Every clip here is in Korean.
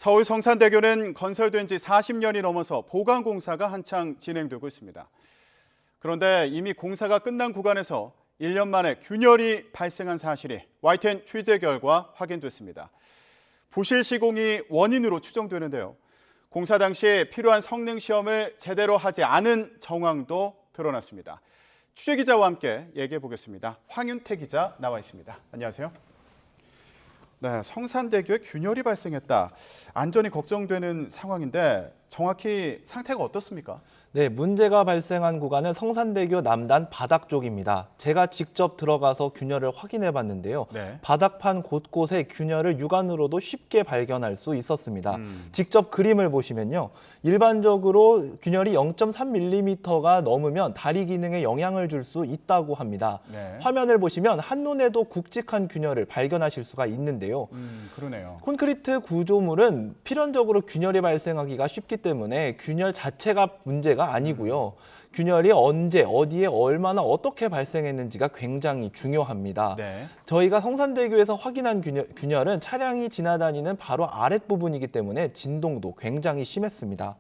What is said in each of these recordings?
서울 성산대교는 건설된 지 40년이 넘어서 보강 공사가 한창 진행되고 있습니다. 그런데 이미 공사가 끝난 구간에서 1년 만에 균열이 발생한 사실이 YTN 취재 결과 확인됐습니다. 부실 시공이 원인으로 추정되는데요. 공사 당시에 필요한 성능 시험을 제대로 하지 않은 정황도 드러났습니다. 취재 기자와 함께 얘기해 보겠습니다. 황윤태 기자 나와 있습니다. 안녕하세요. 네, 성산대교에 균열이 발생했다. 안전이 걱정되는 상황인데 정확히 상태가 어떻습니까? 네, 문제가 발생한 구간은 성산대교 남단 바닥 쪽입니다. 제가 직접 들어가서 균열을 확인해 봤는데요. 네. 바닥판 곳곳에 균열을 육안으로도 쉽게 발견할 수 있었습니다. 직접 그림을 보시면요. 일반적으로 균열이 0.3mm가 넘으면 다리 기능에 영향을 줄 수 있다고 합니다. 네. 화면을 보시면 한눈에도 굵직한 균열을 발견하실 수가 있는데요. 그러네요. 콘크리트 구조물은 필연적으로 균열이 발생하기가 쉽기 때문에 균열 자체가 문제가 아니고요. 균열이 언제, 어디에, 얼마나 어떻게 발생했는지가 굉장히 중요합니다. 네. 저희가 성산대교에서 확인한 균열은 차량이 지나다니는 바로 아랫부분이기 때문에 진동도 굉장히 심했습니다.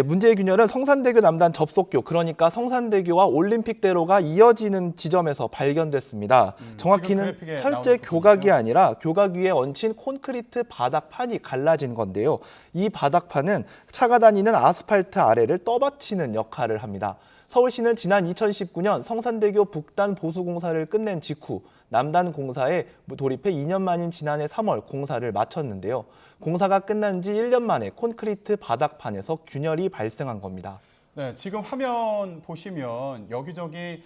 문제의 균열은 성산대교 남단 접속교, 그러니까 성산대교와 올림픽대로가 이어지는 지점에서 발견됐습니다. 정확히는 철제 교각이 아니라 교각 위에 얹힌 콘크리트 바닥판이 갈라진 건데요. 이 바닥판은 차가 다니는 아스팔트 아래를 떠받치는 역할을 합니다. 서울시는 지난 2019년 성산대교 북단 보수공사를 끝낸 직후 남단 공사에 돌입해 2년 만인 지난해 3월 공사를 마쳤는데요. 공사가 끝난 지 1년 만에 콘크리트 바닥판에서 균열이 발생한 겁니다. 네, 지금 화면 보시면 여기저기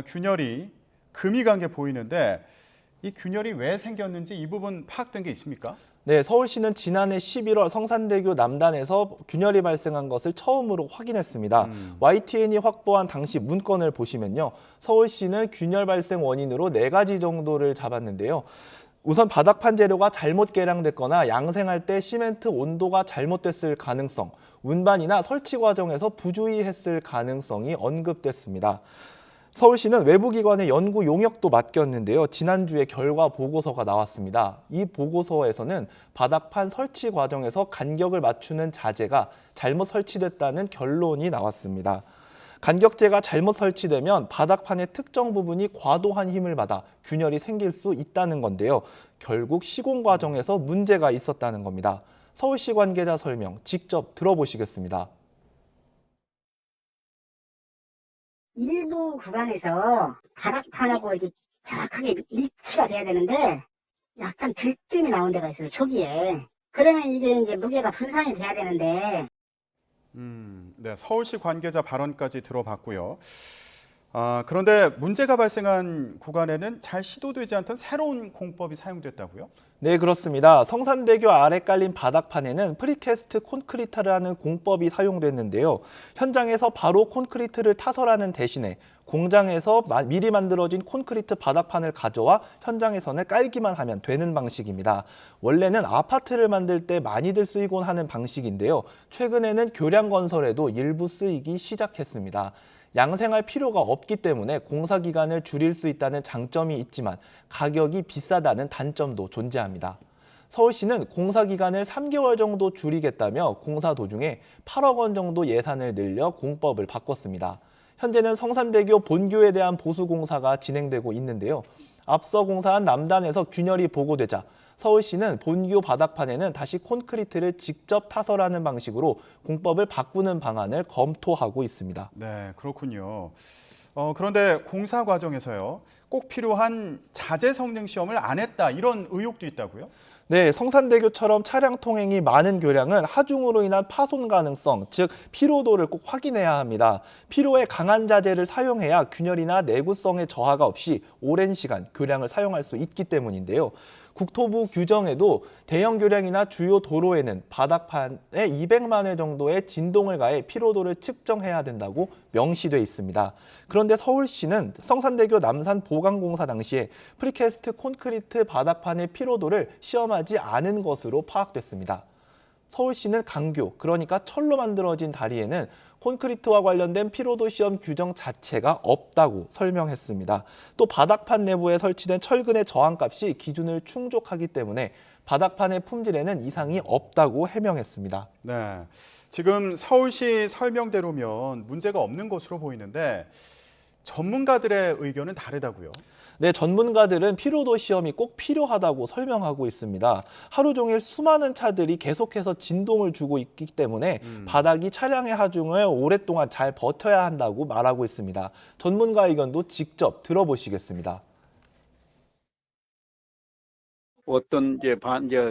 균열이 금이 간 게 보이는데 이 균열이 왜 생겼는지 이 부분 파악된 게 있습니까? 네, 서울시는 지난해 11월 성산대교 남단에서 균열이 발생한 것을 처음으로 확인했습니다. YTN이 확보한 당시 문건을 보시면요. 서울시는 균열 발생 원인으로 4가지 정도를 잡았는데요. 우선 바닥판 재료가 잘못 개량됐거나 양생할 때 시멘트 온도가 잘못됐을 가능성, 운반이나 설치 과정에서 부주의했을 가능성이 언급됐습니다. 서울시는 외부기관의 연구 용역도 맡겼는데요. 지난주에 결과 보고서가 나왔습니다. 이 보고서에서는 바닥판 설치 과정에서 간격을 맞추는 자재가 잘못 설치됐다는 결론이 나왔습니다. 간격재가 잘못 설치되면 바닥판의 특정 부분이 과도한 힘을 받아 균열이 생길 수 있다는 건데요. 결국 시공 과정에서 문제가 있었다는 겁니다. 서울시 관계자 설명 직접 들어보시겠습니다. 일부 구간에서 바닥판하고 이렇게 정확하게 일치가 돼야 되는데 약간 들뜸이 나온 데가 있어요, 초기에. 그러면 이제 무게가 분산이 돼야 되는데. 네, 서울시 관계자 발언까지 들어봤고요. 그런데 문제가 발생한 구간에는 잘 시도되지 않던 새로운 공법이 사용됐다고요? 네, 그렇습니다. 성산대교 아래 깔린 바닥판에는 프리캐스트 콘크리트라는 공법이 사용됐는데요. 현장에서 바로 콘크리트를 타설하는 대신에 공장에서 미리 만들어진 콘크리트 바닥판을 가져와 현장에서는 깔기만 하면 되는 방식입니다. 원래는 아파트를 만들 때 많이들 쓰이곤 하는 방식인데요. 최근에는 교량 건설에도 일부 쓰이기 시작했습니다. 양생할 필요가 없기 때문에 공사 기간을 줄일 수 있다는 장점이 있지만 가격이 비싸다는 단점도 존재합니다. 서울시는 공사 기간을 3개월 정도 줄이겠다며 공사 도중에 8억 원 정도 예산을 늘려 공법을 바꿨습니다. 현재는 성산대교 본교에 대한 보수 공사가 진행되고 있는데요. 앞서 공사한 남단에서 균열이 보고되자 서울시는 본교 바닥판에는 다시 콘크리트를 직접 타설하는 방식으로 공법을 바꾸는 방안을 검토하고 있습니다. 네, 그렇군요. 그런데 공사 과정에서요, 꼭 필요한 자재 성능 시험을 안 했다 이런 의혹도 있다고요? 네, 성산대교처럼 차량 통행이 많은 교량은 하중으로 인한 파손 가능성, 즉 피로도를 꼭 확인해야 합니다. 피로에 강한 자재를 사용해야 균열이나 내구성의 저하가 없이 오랜 시간 교량을 사용할 수 있기 때문인데요. 국토부 규정에도 대형 교량이나 주요 도로에는 바닥판에 200만 회 정도의 진동을 가해 피로도를 측정해야 된다고 명시돼 있습니다. 그런데 서울시는 성산대교 남산 보강공사 당시에 프리캐스트 콘크리트 바닥판의 피로도를 시험하지 않은 것으로 파악됐습니다. 서울시는 강교, 그러니까 철로 만들어진 다리에는 콘크리트와 관련된 피로도 시험 규정 자체가 없다고 설명했습니다. 또 바닥판 내부에 설치된 철근의 저항값이 기준을 충족하기 때문에 바닥판의 품질에는 이상이 없다고 해명했습니다. 네, 지금 서울시 설명대로면 문제가 없는 것으로 보이는데 전문가들의 의견은 다르다고요? 네, 전문가들은 피로도 시험이 꼭 필요하다고 설명하고 있습니다. 하루 종일 수많은 차들이 계속해서 진동을 주고 있기 때문에 바닥이 차량의 하중을 오랫동안 잘 버텨야 한다고 말하고 있습니다. 전문가 의견도 직접 들어보시겠습니다. 어떤 이제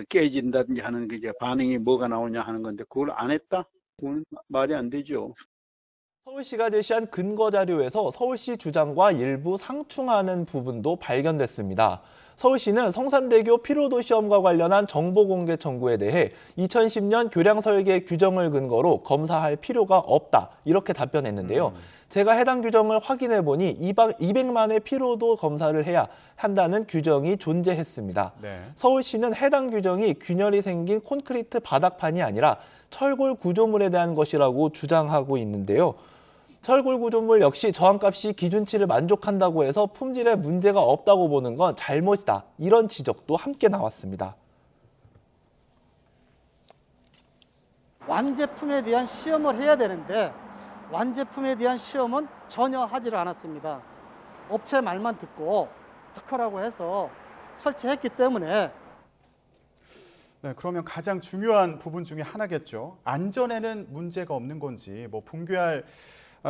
깨진다든지 하는 그 이제 반응이 뭐가 나오냐 하는 건데 그걸 안 했다? 그건 말이 안 되죠. 서울시가 제시한 근거 자료에서 서울시 주장과 일부 상충하는 부분도 발견됐습니다. 서울시는 성산대교 피로도 시험과 관련한 정보 공개 청구에 대해 2010년 교량 설계 규정을 근거로 검사할 필요가 없다, 이렇게 답변했는데요. 제가 해당 규정을 확인해 보니 200만의 피로도 검사를 해야 한다는 규정이 존재했습니다. 네. 서울시는 해당 규정이 균열이 생긴 콘크리트 바닥판이 아니라 철골 구조물에 대한 것이라고 주장하고 있는데요. 철골 구조물 역시 저항값이 기준치를 만족한다고 해서 품질에 문제가 없다고 보는 건 잘못이다, 이런 지적도 함께 나왔습니다. 완제품에 대한 시험을 해야 되는데 완제품에 대한 시험은 전혀 하지를 않았습니다. 업체 말만 듣고 특허라고 해서 설치했기 때문에. 네, 그러면 가장 중요한 부분 중에 하나겠죠. 안전에는 문제가 없는 건지, 뭐 붕괴할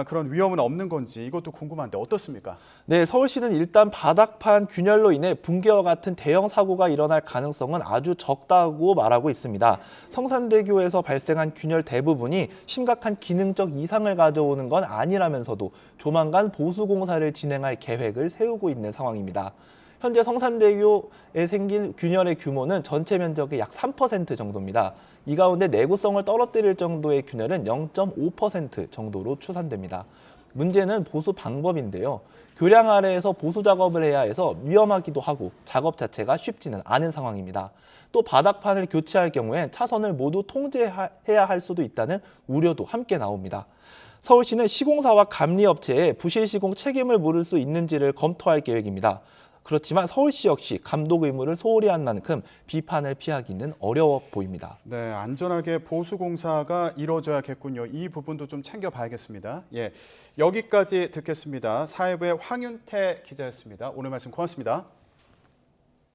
그런 위험은 없는 건지 이것도 궁금한데 어떻습니까? 네, 서울시는 일단 바닥판 균열로 인해 붕괴와 같은 대형 사고가 일어날 가능성은 아주 적다고 말하고 있습니다. 성산대교에서 발생한 균열 대부분이 심각한 기능적 이상을 가져오는 건 아니라면서도 조만간 보수 공사를 진행할 계획을 세우고 있는 상황입니다. 현재 성산대교에 생긴 균열의 규모는 전체 면적의 약 3% 정도입니다. 이 가운데 내구성을 떨어뜨릴 정도의 균열은 0.5% 정도로 추산됩니다. 문제는 보수 방법인데요. 교량 아래에서 보수 작업을 해야 해서 위험하기도 하고 작업 자체가 쉽지는 않은 상황입니다. 또 바닥판을 교체할 경우엔 차선을 모두 통제해야 할 수도 있다는 우려도 함께 나옵니다. 서울시는 시공사와 감리업체에 부실 시공 책임을 물을 수 있는지를 검토할 계획입니다. 그렇지만 서울시 역시 감독 의무를 소홀히 한 만큼 비판을 피하기는 어려워 보입니다. 네, 안전하게 보수 공사가 이루어져야겠군요. 이 부분도 좀 챙겨봐야겠습니다. 예, 여기까지 듣겠습니다. 사회부의 황윤태 기자였습니다. 오늘 말씀 고맙습니다.